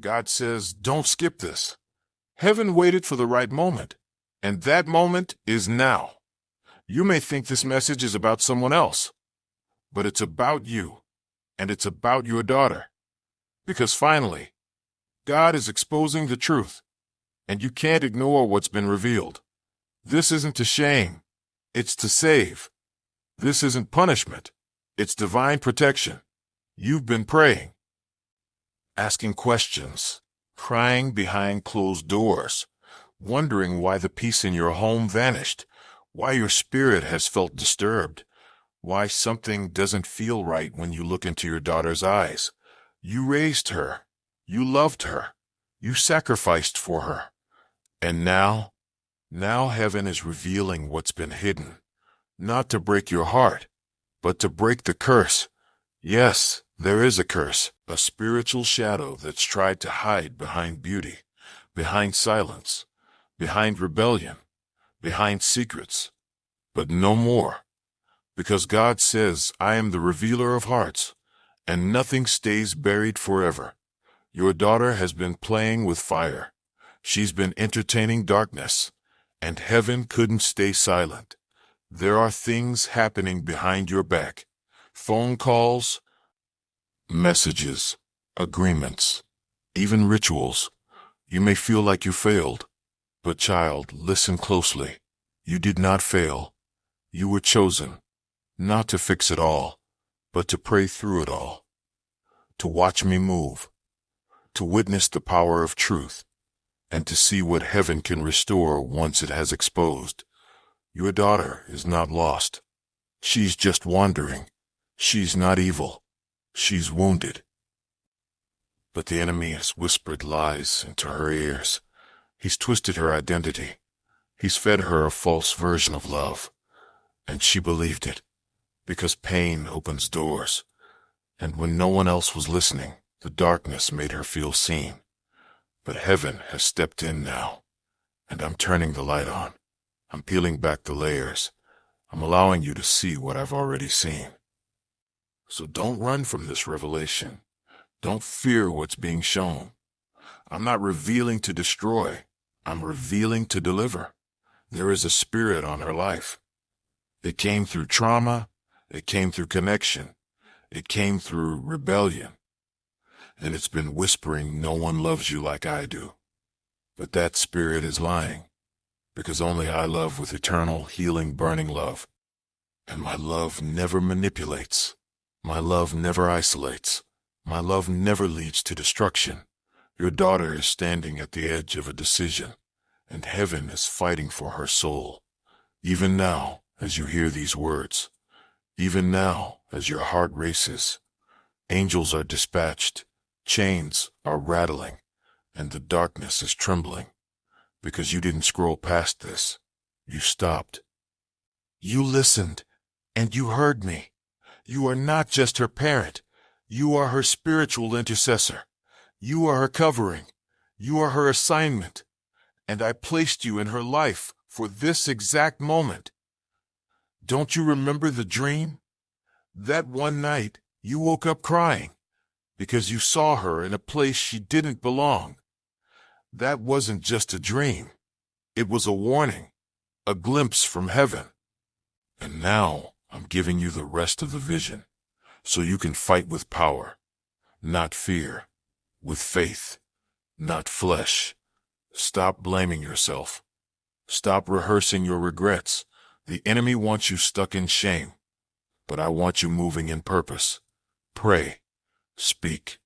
God says, don't skip this. Heaven waited for the right moment, and that moment is now. You may think this message is about someone else, but it's about you, and it's about your daughter. Because finally, God is exposing the truth, and you can't ignore what's been revealed. This isn't to shame, it's to save. This isn't punishment, it's divine protection. You've been praying, asking questions, crying behind closed doors, wondering why the peace in your home vanished, why your spirit has felt disturbed, why something doesn't feel right when you look into your daughter's eyes. You raised her, you loved her, you sacrificed for her. And now heaven is revealing what's been hidden, not to break your heart, but to break the curse. Yes, there is a curse, a spiritual shadow that's tried to hide behind beauty, behind silence, behind rebellion, behind secrets. But no more, because God says, I am the revealer of hearts, and nothing stays buried forever. Your daughter has been playing with fire. She's been entertaining darkness, and heaven couldn't stay silent. There are things happening behind your back. Phone calls, messages, agreements, even rituals. You may feel like you failed, but child, listen closely. You did not fail. You were chosen, not to fix it all, but to pray through it all, to watch me move, to witness the power of truth, and to see what heaven can restore once it has exposed. Your daughter is not lost. She's just wandering. She's not evil. She's wounded. But the enemy has whispered lies into her ears. He's twisted her identity. He's fed her a false version of love. And she believed it, because pain opens doors. And when no one else was listening, the darkness made her feel seen. But heaven has stepped in now, and I'm turning the light on. I'm peeling back the layers. I'm allowing you to see what I've already seen. So don't run from this revelation. Don't fear what's being shown. I'm not revealing to destroy. I'm revealing to deliver. There is a spirit on her life. It came through trauma. It came through connection. It came through rebellion. And it's been whispering, no one loves you like I do. But that spirit is lying, because only I love with eternal, healing, burning love. And my love never manipulates. My love never isolates. My love never leads to destruction. Your daughter is standing at the edge of a decision, and heaven is fighting for her soul. Even now, as you hear these words, even now, as your heart races, angels are dispatched, chains are rattling, and the darkness is trembling, because you didn't scroll past this. You stopped. You listened, and you heard me. You are not just her parent. You are her spiritual intercessor. You are her covering. You are her assignment. And I placed you in her life for this exact moment. Don't you remember the dream? That one night, you woke up crying because you saw her in a place she didn't belong. That wasn't just a dream. It was a warning, a glimpse from heaven. And now I'm giving you the rest of the vision so you can fight with power, not fear, with faith, not flesh. Stop blaming yourself. Stop rehearsing your regrets. The enemy wants you stuck in shame, but I want you moving in purpose. Pray, speak,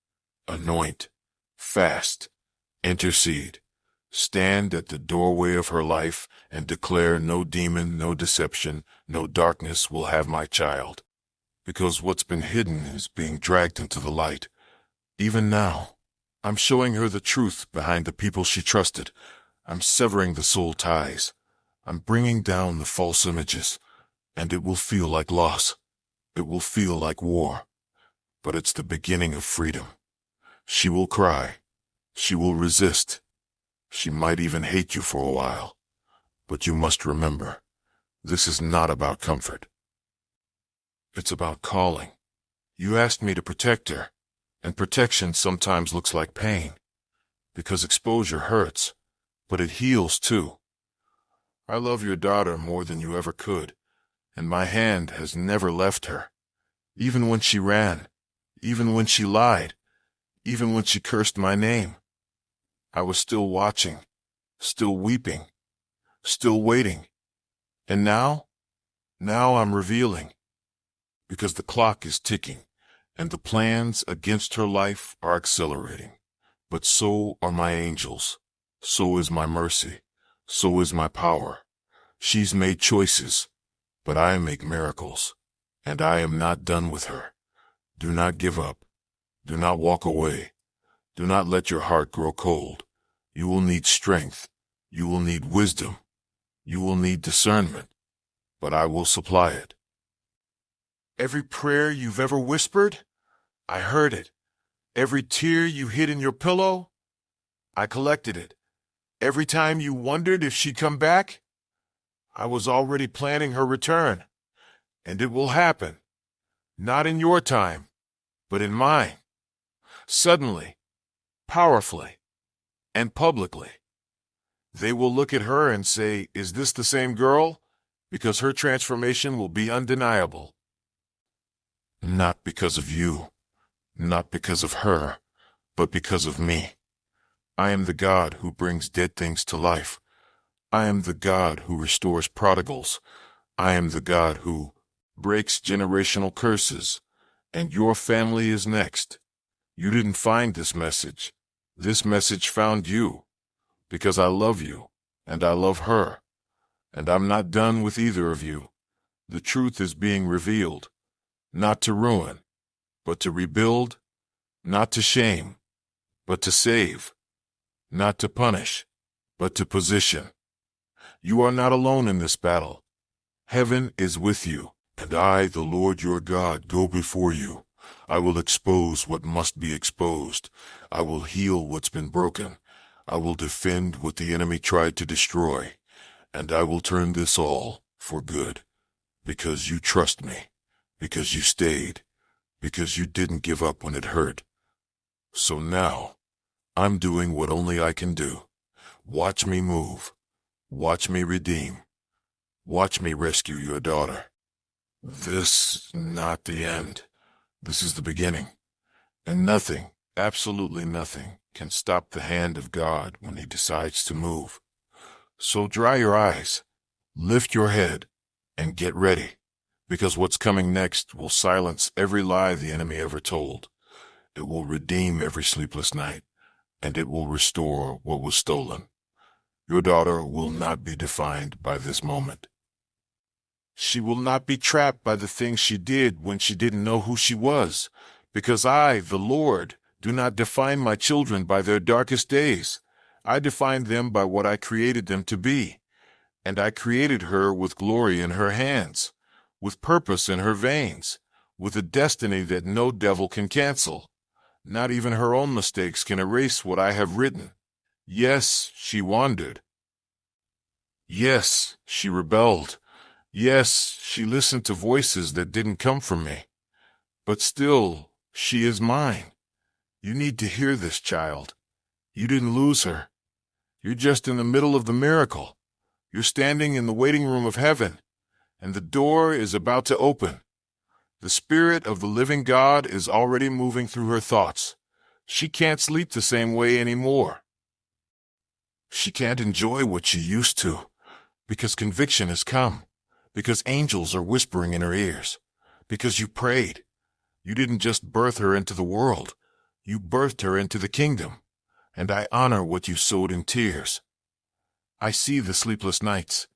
anoint, fast, intercede. Stand at the doorway of her life and declare no demon, no deception, no darkness will have my child. Because what's been hidden is being dragged into the light. Even now, I'm showing her the truth behind the people she trusted. I'm severing the soul ties. I'm bringing down the false images, and it will feel like loss. It will feel like war. But it's the beginning of freedom. She will cry. She will resist. She might even hate you for a while. But you must remember, this is not about comfort. It's about calling. You asked me to protect her, and protection sometimes looks like pain. because exposure hurts, but it heals too. I love your daughter more than you ever could, and my hand has never left her. Even when she ran, even when she lied, even when she cursed my name, I was still watching, still weeping, still waiting. And now I'm revealing, because the clock is ticking, and the plans against her life are accelerating. But so are my angels, so is my mercy, so is my power. She's made choices, but I make miracles, and I am not done with her. Do not give up. Do not walk away. Do not let your heart grow cold. You will need strength. You will need wisdom. You will need discernment, but I will supply it. Every prayer you've ever whispered, I heard it. Every tear you hid in your pillow, I collected it. Every time you wondered if she'd come back, I was already planning her return. And it will happen. Not in your time, but in mine. Suddenly, powerfully, and publicly. They will look at her and say, "Is this the same girl?" Because her transformation will be undeniable. Not because of you, not because of her, but because of me. I am the God who brings dead things to life. I am the God who restores prodigals. I am the God who breaks generational curses. And your family is next. You didn't find this message. This message found you. Because I love you, and I love her. And I'm not done with either of you. The truth is being revealed. Not to ruin, but to rebuild. Not to shame, but to save. Not to punish, but to position. You are not alone in this battle. Heaven is with you, and I, the Lord your God, go before you. I will expose what must be exposed. I will heal what's been broken. I will defend what the enemy tried to destroy. And I will turn this all for good. Because you trust me. Because you stayed. Because you didn't give up when it hurt. So now, I'm doing what only I can do. Watch me move. Watch me redeem. Watch me rescue your daughter. This is not the end. This is the beginning. And nothing, absolutely nothing, can stop the hand of God when he decides to move. So dry your eyes, lift your head, and get ready, because what's coming next will silence every lie the enemy ever told. It will redeem every sleepless night, and it will restore what was stolen. Your daughter will not be defined by this moment. She will not be trapped by the things she did when she didn't know who she was, because I, the Lord, do not define my children by their darkest days. I define them by what I created them to be. And I created her with glory in her hands, with purpose in her veins, with a destiny that no devil can cancel. Not even her own mistakes can erase what I have written. Yes, she wandered. Yes, she rebelled. Yes, she listened to voices that didn't come from me. But still, she is mine. You need to hear this, child. You didn't lose her. You're just in the middle of the miracle. You're standing in the waiting room of heaven, and the door is about to open. The Spirit of the living God is already moving through her thoughts. She can't sleep the same way anymore. She can't enjoy what she used to, because conviction has come, because angels are whispering in her ears, because you prayed. You didn't just birth her into the world. You birthed her into the kingdom, and I honor what you sowed in tears. I see the sleepless nights.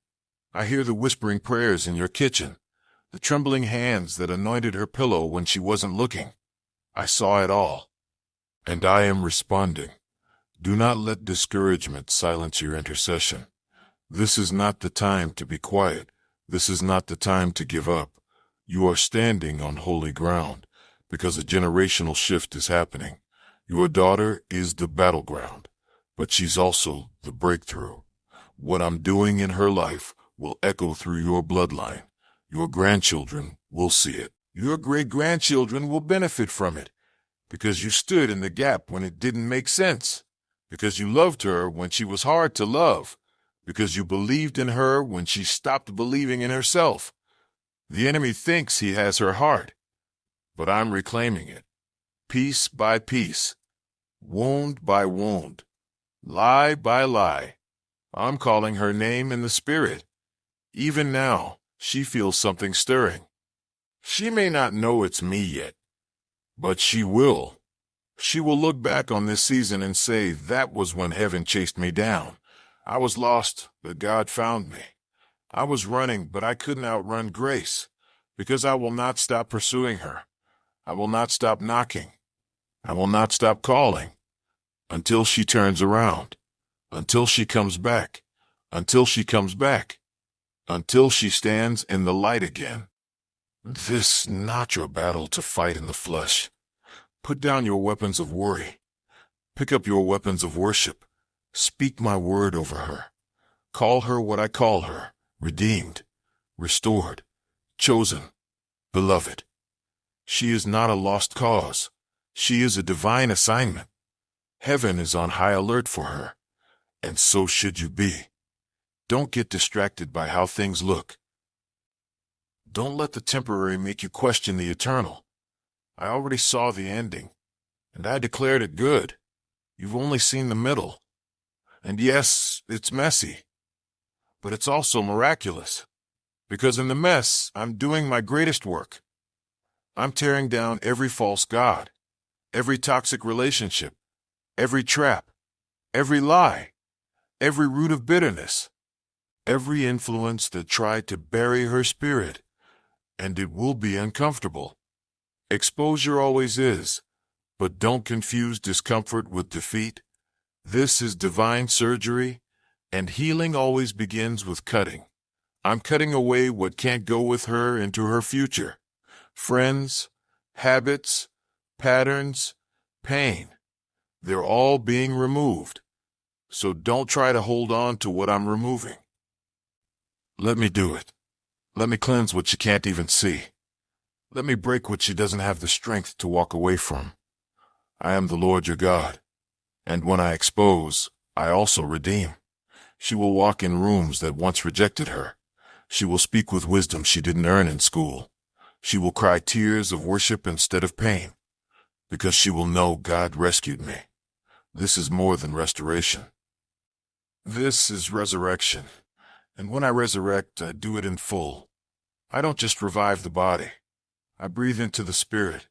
I hear the whispering prayers in your kitchen, the trembling hands that anointed her pillow when she wasn't looking. I saw it all, and I am responding. Do not let discouragement silence your intercession. This is not the time to be quiet. This is not the time to give up. You are standing on holy ground, because a generational shift is happening. Your daughter is the battleground, but she's also the breakthrough. What I'm doing in her life will echo through your bloodline. Your grandchildren will see it. Your great-grandchildren will benefit from it, because you stood in the gap when it didn't make sense. because you loved her when she was hard to love, because you believed in her when she stopped believing in herself. The enemy thinks he has her heart, but I'm reclaiming it, piece by piece, wound by wound, lie by lie. I'm calling her name in the spirit. Even now, she feels something stirring. She may not know it's me yet, but she will. She will look back on this season and say, that was when heaven chased me down. I was lost, but God found me. I was running, but I couldn't outrun grace, because I will not stop pursuing her. I will not stop knocking. I will not stop calling until she turns around, until she comes back, until she comes back, until she stands in the light again. This is not your battle to fight in the flesh. Put down your weapons of worry. Pick up your weapons of worship. Speak my word over her. Call her what I call her, redeemed, restored, chosen, beloved. She is not a lost cause. She is a divine assignment. Heaven is on high alert for her, and so should you be. Don't get distracted by how things look. Don't let the temporary make you question the eternal. I already saw the ending, and I declared it good. You've only seen the middle. And yes, it's messy, but it's also miraculous, because in the mess, I'm doing my greatest work. I'm tearing down every false god, every toxic relationship, every trap, every lie, every root of bitterness, every influence that tried to bury her spirit, and it will be uncomfortable. Exposure always is, but don't confuse discomfort with defeat. This is divine surgery, and healing always begins with cutting. I'm cutting away what can't go with her into her future. Friends, habits, patterns, pain. They're all being removed. So don't try to hold on to what I'm removing. Let me do it. Let me cleanse what you can't even see. Let me break what she doesn't have the strength to walk away from. I am the Lord your God, and when I expose, I also redeem. She will walk in rooms that once rejected her. She will speak with wisdom she didn't earn in school. She will cry tears of worship instead of pain, because she will know God rescued me. This is more than restoration. This is resurrection, and when I resurrect, I do it in full. I don't just revive the body. I breathe into the spirit.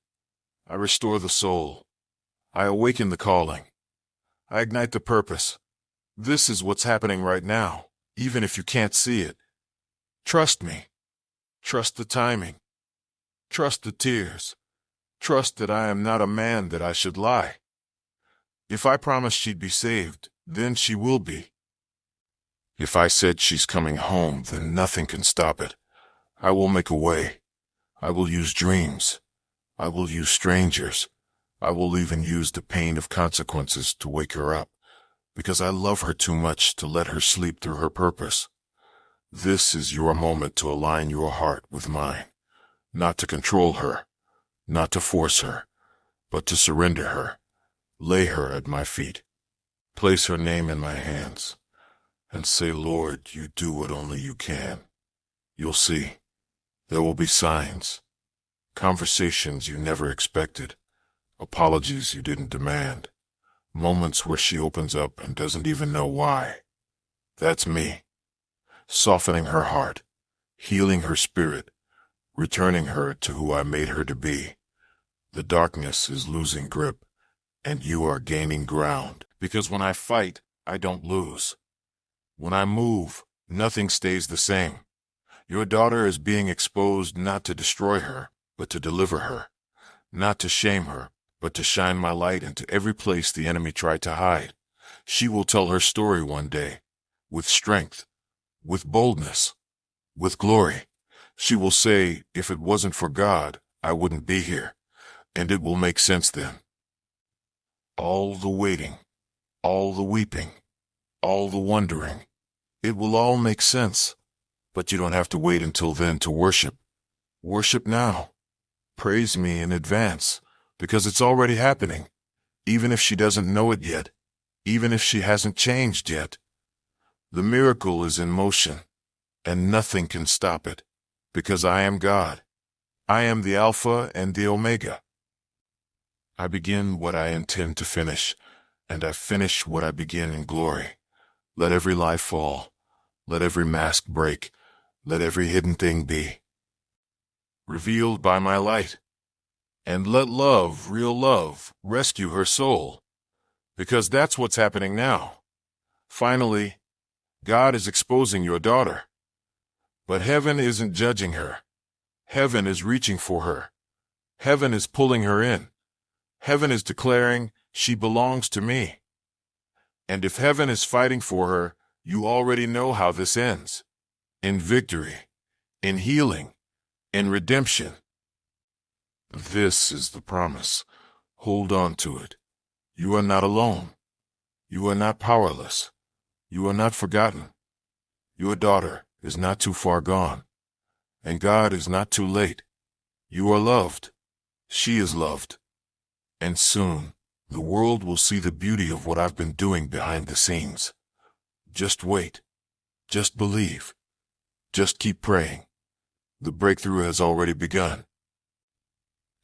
I restore the soul. I awaken the calling. I ignite the purpose. This is what's happening right now, even if you can't see it. Trust me. Trust the timing. Trust the tears. Trust that I am not a man that I should lie. If I promised she'd be saved, then she will be. If I said she's coming home, then nothing can stop it. I will make a way. I will use dreams. I will use strangers. I will even use the pain of consequences to wake her up, because I love her too much to let her sleep through her purpose. This is your moment to align your heart with mine, not to control her, not to force her, but to surrender her, lay her at my feet, place her name in my hands, and say, Lord, you do what only you can. You'll see. There will be signs, conversations you never expected, apologies you didn't demand, moments where she opens up and doesn't even know why. That's me, softening her heart, healing her spirit, returning her to who I made her to be. The darkness is losing grip, and you are gaining ground, because when I fight, I don't lose. When I move, nothing stays the same. Your daughter is being exposed not to destroy her, but to deliver her, not to shame her, but to shine my light into every place the enemy tried to hide. She will tell her story one day, with strength, with boldness, with glory. She will say, if it wasn't for God, I wouldn't be here, and it will make sense then. All the waiting, all the weeping, all the wondering, it will all make sense. But you don't have to wait until then to worship. Worship now. Praise me in advance, because it's already happening, even if she doesn't know it yet. even if she hasn't changed yet. The miracle is in motion, and nothing can stop it, because I am God. I am the Alpha and the Omega. I begin what I intend to finish, and I finish what I begin in glory. Let every lie fall. Let every mask break. Let every hidden thing be revealed by my light. And let love, real love, rescue her soul. Because that's what's happening now. Finally, God is exposing your daughter. But heaven isn't judging her. Heaven is reaching for her. Heaven is pulling her in. Heaven is declaring, she belongs to me. And if heaven is fighting for her, you already know how this ends. In victory, in healing, in redemption. This is the promise. Hold on to it. You are not alone. You are not powerless. You are not forgotten. Your daughter is not too far gone. And God is not too late. You are loved. She is loved. And soon, the world will see the beauty of what I've been doing behind the scenes. Just wait. Just believe. Just keep praying. The breakthrough has already begun.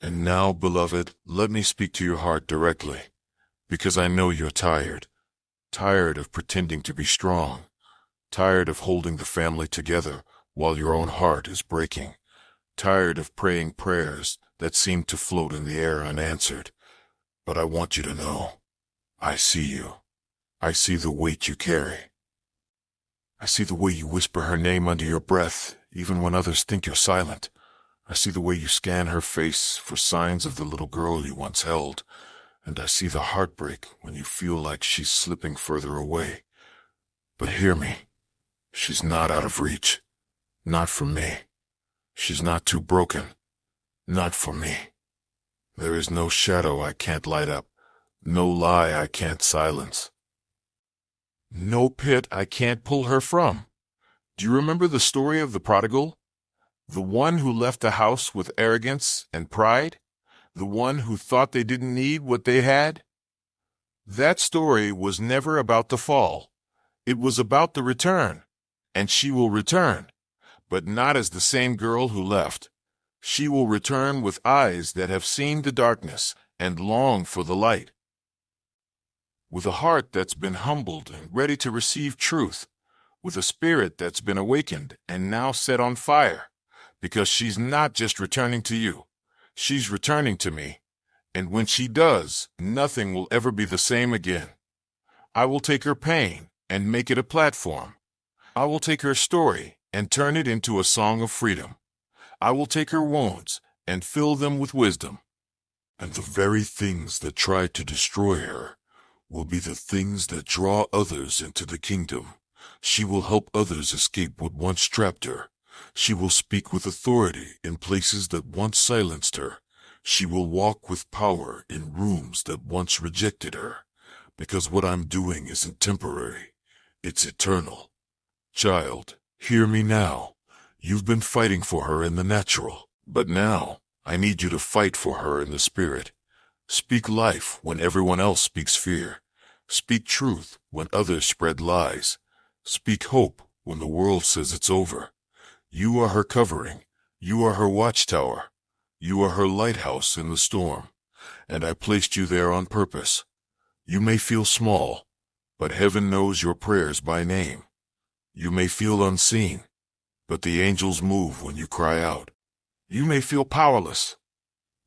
And now, beloved, let me speak to your heart directly, because I know you're tired. Tired of pretending to be strong. Tired of holding the family together while your own heart is breaking. Tired of praying prayers that seem to float in the air unanswered. But I want you to know, I see you. I see the weight you carry. I see the way you whisper her name under your breath, even when others think you're silent. I see the way you scan her face for signs of the little girl you once held, and I see the heartbreak when you feel like she's slipping further away. But hear me, she's not out of reach. Not from me. She's not too broken. Not for me. There is no shadow I can't light up, no lie I can't silence. No pit I can't pull her from. Do you remember the story of the prodigal? The one who left the house with arrogance and pride? The one who thought they didn't need what they had? That story was never about the fall. It was about the return. And she will return, but not as the same girl who left. She will return with eyes that have seen the darkness and long for the light. With a heart that's been humbled and ready to receive truth. With a spirit that's been awakened and now set on fire. Because she's not just returning to you. She's returning to me. And when she does, nothing will ever be the same again. I will take her pain and make it a platform. I will take her story and turn it into a song of freedom. I will take her wounds and fill them with wisdom. And the very things that try to destroy her will be the things that draw others into the kingdom. She will help others escape what once trapped her. She will speak with authority in places that once silenced her. She will walk with power in rooms that once rejected her. Because what I'm doing isn't temporary. It's eternal. Child, hear me now. You've been fighting for her in the natural, but now I need you to fight for her in the spirit. Speak life when everyone else speaks fear. Speak truth when others spread lies. Speak hope when the world says it's over. You are her covering. You are her watchtower. You are her lighthouse in the storm. And I placed you there on purpose. You may feel small, but heaven knows your prayers by name. You may feel unseen, but the angels move when you cry out. You may feel powerless,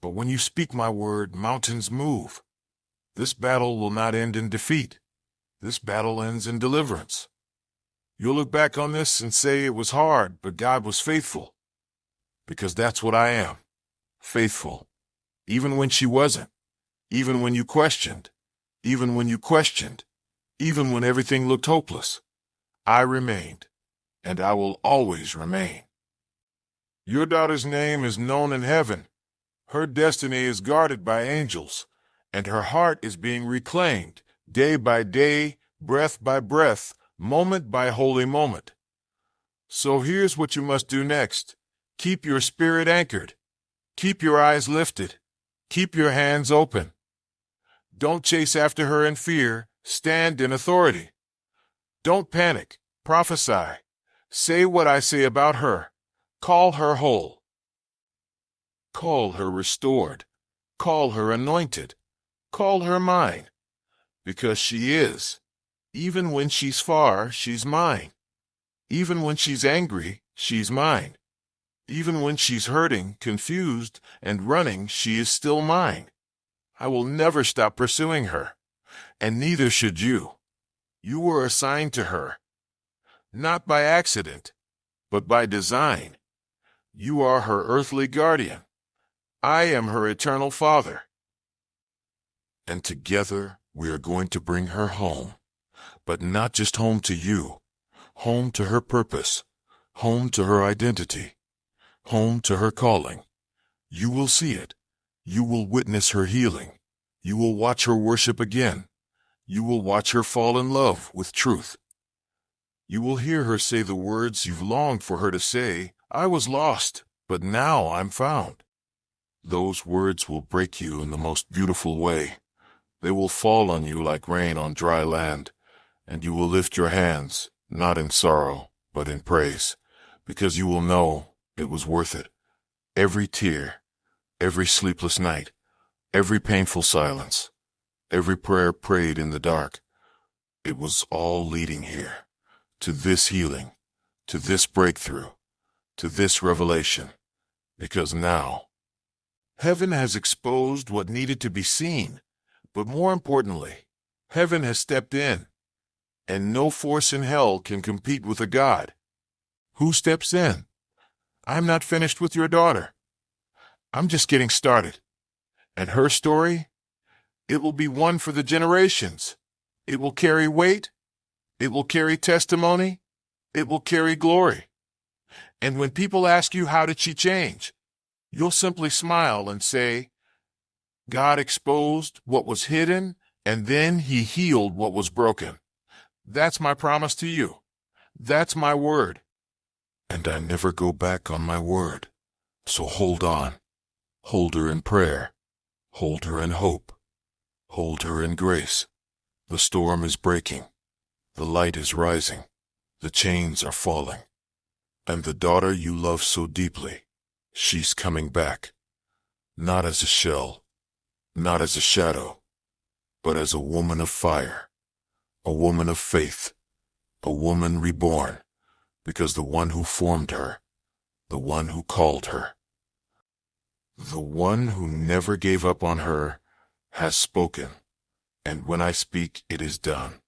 but when you speak my word, mountains move. This battle will not end in defeat. This battle ends in deliverance. You'll look back on this and say it was hard, but God was faithful. Because that's what I am. Faithful. Even when she wasn't. Even when you questioned. Even when you questioned. Even when everything looked hopeless. I remained. And I will always remain. Your daughter's name is known in heaven. Her destiny is guarded by angels. And her heart is being reclaimed, day by day, breath by breath, moment by holy moment. So here's what you must do next. Keep your spirit anchored. Keep your eyes lifted. Keep your hands open. Don't chase after her in fear. Stand in authority. Don't panic. Prophesy. Say what I say about her. Call her whole. Call her restored. Call her anointed. Call her mine. Because she is. Even when she's far, she's mine. Even when she's angry, she's mine. Even when she's hurting, confused, and running, she is still mine. I will never stop pursuing her, and neither should you. You were assigned to her, not by accident, but by design. You are her earthly guardian. I am her eternal father. And together we are going to bring her home, but not just home to you, home to her purpose, home to her identity, home to her calling. You will see it. You will witness her healing. You will watch her worship again. You will watch her fall in love with truth. You will hear her say the words you've longed for her to say, I was lost, but now I'm found. Those words will break you in the most beautiful way. They will fall on you like rain on dry land, and you will lift your hands, not in sorrow, but in praise, because you will know it was worth it. Every tear, every sleepless night, every painful silence, every prayer prayed in the dark, it was all leading here, to this healing, to this breakthrough, to this revelation, because now, heaven has exposed what needed to be seen, but more importantly, heaven has stepped in, and no force in hell can compete with a God. Who steps in? I'm not finished with your daughter. I'm just getting started. And her story? It will be one for the generations. It will carry weight. It will carry testimony. It will carry glory. And when people ask you, how did she change? You'll simply smile and say, God exposed what was hidden, and then he healed what was broken. That's my promise to you. That's my word. And I never go back on my word. So hold on. Hold her in prayer. Hold her in hope. Hold her in grace. The storm is breaking. The light is rising. The chains are falling. And the daughter you love so deeply, she's coming back. Not as a shell, not as a shadow, but as a woman of fire, a woman of faith, a woman reborn, because the one who formed her, the one who called her, the one who never gave up on her, has spoken, and when I speak, it is done.